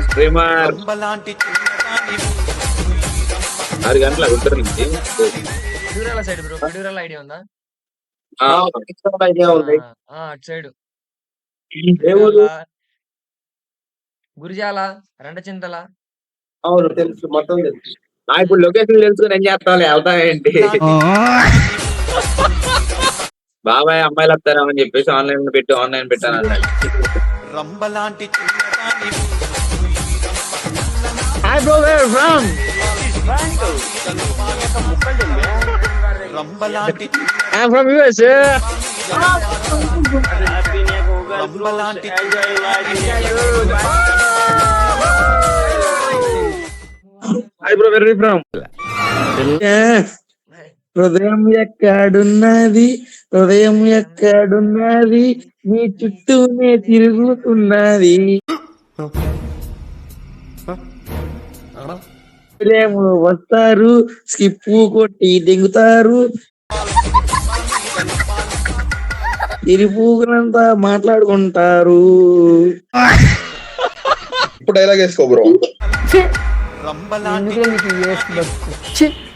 Streamer 6 గంటల గుంటూరు నుంచి Piduguralla side bro. Piduguralla idea ఉందా? ఐడియా ఉంది. అటు సైడ్ ఏ ఊరు? గురిజాల, రెండచింతల. అవును తెలుసు, మొత్తం తెలుసు. ఇప్పుడు లొకేషన్ తెలుసుకుని ఏం చేస్తావు, వెళ్తా ఏంటి? బాబాయ్ అమ్మాయిలు వస్తారేమని చెప్పేసి ఆన్లైన్ పెట్టాను అన్నాడు. రంబలాంటి Hi bro, where are you from? రంబలాంటి I'm from USA. రంబలాంటి Hi bro, where are you from? హృదయం ఎక్కడున్నది, హృదయం ఎక్కడున్నది, నీ చుట్టూనే తిరుగుతున్నది. వస్తారు, స్కిప్ కొట్టి దిగుతారు, తిరిపూగులంతా మాట్లాడుకుంటారు. ఇప్పుడు డైలాగ్ వేసుకో బ్రో. రంబలాంటి